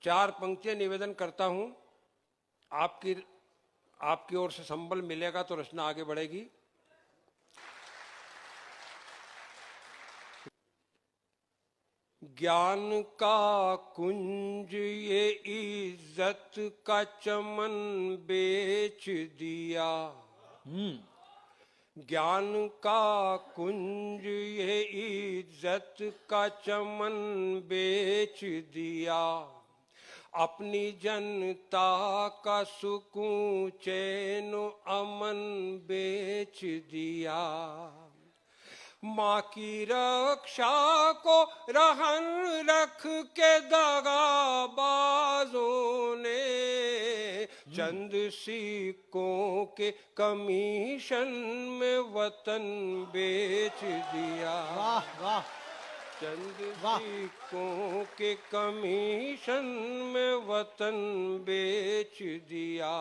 4 पंक्तियां निवेदन करता हूं। आपकी ओर से संबल मिलेगा तो रचना आगे बढ़ेगी। ज्ञान का कुंज ये इज्जत का चमन बेच दिया। ज्ञान का कुंज ये इज्जत का चमन बेच दिया। अपनी जनता का सुकून चैन अमन बेच दिया। माँ की रक्षा को रहन रख के दगाबाजों ने चंद सिक्कों के कमीशन में वतन बेच दिया। वाह वाह। चंद सिक्कों के कमीशन में वतन बेच दिया।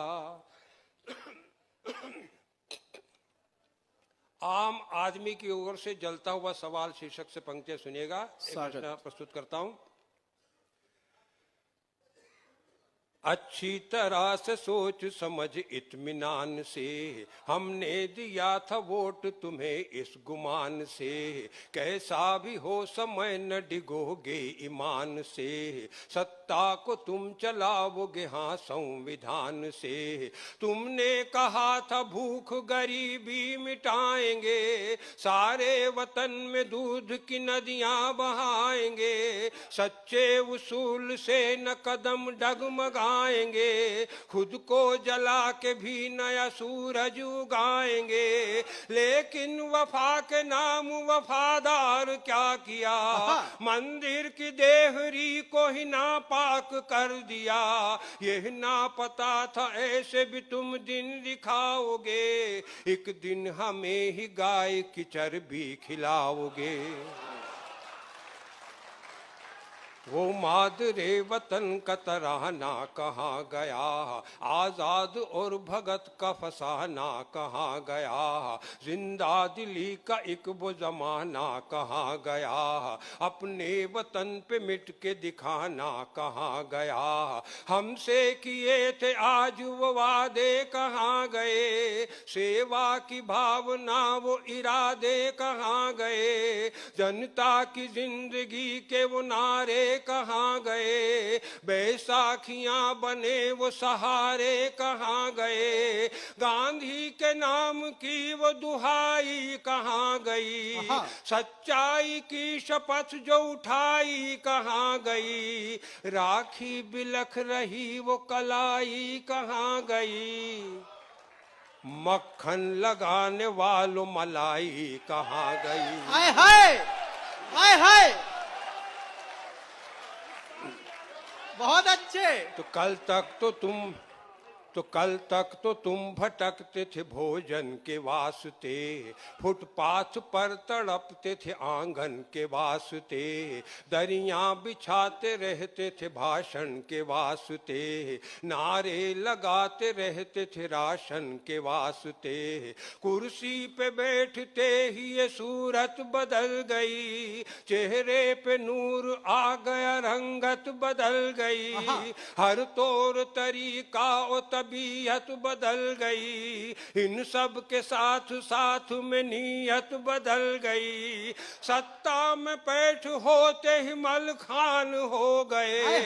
आम आदमी की ओर से जलता हुआ सवाल शीर्षक से पंक्तियां सुनिएगा। एक रचना प्रस्तुत करता हूं। अच्छी तरह से सोच समझ इत्मीनान से हमने दिया था वोट तुम्हें इस गुमान से। कैसा भी हो समय न डिगोगे ईमान से। सत्ता को तुम चलाओगे हाँ संविधान से। तुमने कहा था भूख गरीबी मिटाएंगे। सारे वतन में दूध की नदियां बहाएंगे। सच्चे उसूल से न कदम डगमगा आएंगे। खुद को जला के भी नया सूरज उगाएंगे। लेकिन वफा के नाम वफादार क्या किया। मंदिर की देहरी को ही नापाक कर दिया। यह ना पता था ऐसे भी तुम दिन दिखाओगे। एक दिन हमें ही गाय की चर्बी खिलाओगे। वो मादरे वतन का तराना कहाँ गया। आजाद और भगत का फसाना कहाँ गया। जिंदा दिली का एक वो जमाना कहाँ गया। अपने वतन पे मिट के दिखाना कहाँ गया। हमसे किए थे आज वो वादे कहाँ गए। सेवा की भावना वो इरादे कहाँ गए। जनता की जिंदगी के वो नारे कहाँ गए। बैसाखियां बने वो सहारे कहाँ गए। गांधी के नाम की वो दुहाई कहाँ गई। सच्चाई की शपथ जो उठाई कहाँ गई। राखी बिलख रही वो कलाई कहाँ गई। मक्खन लगाने वालों मलाई कहाँ गई। हाय हाय हाय हाय। बहुत अच्छे। तो कल तक तो तुम भटकते थे भोजन के वास्ते। फुटपाथ पर तड़पते थे आंगन के वास्ते। दरियां बिछाते रहते थे भाषण के वास्ते। नारे लगाते रहते थे राशन के वास्ते। कुर्सी पे बैठते ही ये सूरत बदल गई। चेहरे पे नूर आ गया रंगत बदल गई। हर तौर तरीका और तबीयत बदल गई। इन सब के साथ साथ में नीयत बदल गई। सत्ता में पैठ होते ही मलखान हो गए।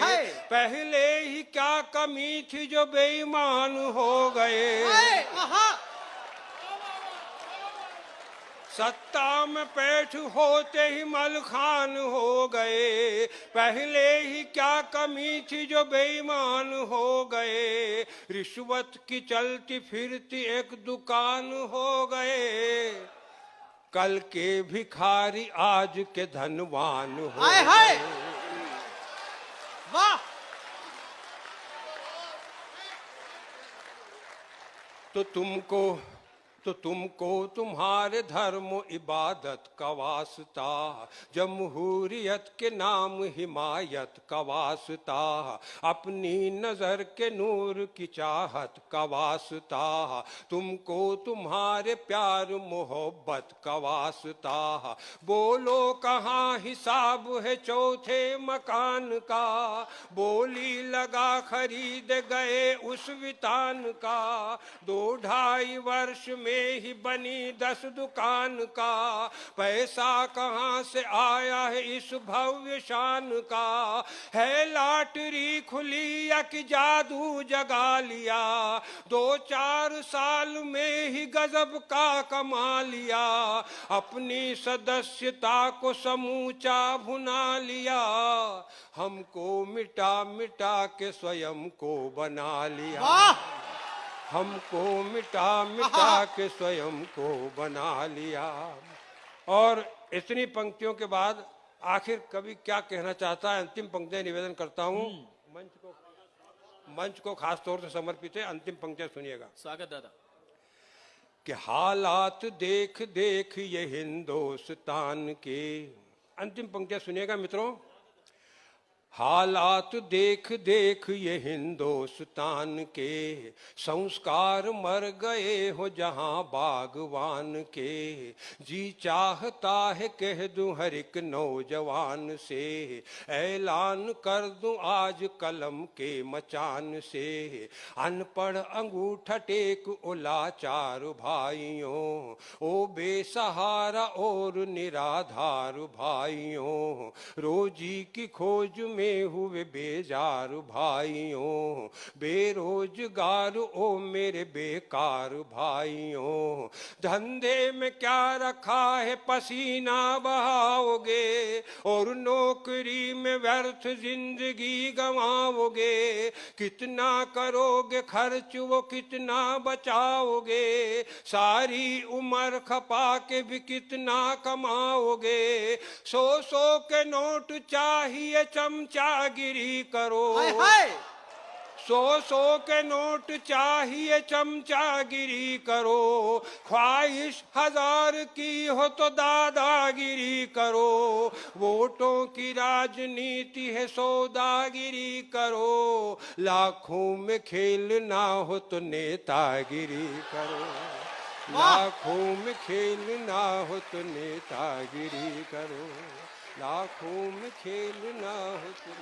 पहले ही क्या कमी थी जो बेईमान हो गए। सत्ता में पैठ होते ही मलखान हो गए। पहले ही क्या कमी थी जो बेईमान हो गए। रिश्वत की चलती फिरती एक दुकान हो गए। कल के भिखारी आज के धनवान हो गए। वाह। तो तुमको तो तुमको तुम्हारे धर्म इबादत का वास्ता, जमहूरियत के नाम हिमायत का वास्ता, अपनी नजर के नूर की चाहत का वास्ता, तुमको तुम्हारे प्यार मोहब्बत का वास्ता। बोलो कहाँ हिसाब है चौथे मकान का, बोली लगा खरीद गए उस वितान का, 2-2.5 वर्ष में ही बनी 10 दुकान का, पैसा कहाँ से आया है इस भव्य शान का, है लॉटरी खुली या कि जादू जगा लिया, 2-4 साल में ही गजब का कमा लिया, अपनी सदस्यता को समूचा भुना लिया, हमको मिटा मिटा के स्वयं को बना लिया, हमको मिटा मिटा के स्वयं को बना लिया। और इतनी पंक्तियों के बाद आखिर कवि क्या कहना चाहता है, अंतिम पंक्तियां निवेदन करता हूँ। मंच को खास तौर से समर्पित है, अंतिम पंक्तियां सुनिएगा। स्वागत दादा। कि हालात देख देख ये हिंदुस्तान के, अंतिम पंक्तियां सुनिएगा मित्रों। हालात देख देख ये हिंदुस्तान के, संस्कार मर गए हो जहां बागवान के, जी चाहता है कह दूं हर एक नौजवान से, ऐलान कर दूं आज कलम के मचान से, अनपढ़ अंगूठा टेक ओ लाचार भाइयों, ओ बेसहारा और निराधार भाइयों, रोजी की खोज में हुए बेजार भाइयों, बेरोजगार ओ मेरे बेकार भाइयों, धंधे में क्या रखा है पसीना बहाओगे, और नौकरी में व्यर्थ जिंदगी गंवाओगे, कितना करोगे खर्च वो कितना बचाओगे, सारी उम्र खपा के भी कितना कमाओगे, 100 के नोट चाहिए चमचागिरी करो, 100 के नोट चाहिए चमचागिरी करो, ख्वाहिश 1000 की हो तो दादागिरी करो, वोटों की राजनीति है सौदागिरी करो, लाखों में खेल ना हो तो नेतागिरी करो, लाखों में खेल ना हो तो नेतागिरी करो, लाखों में खेल ना हो तो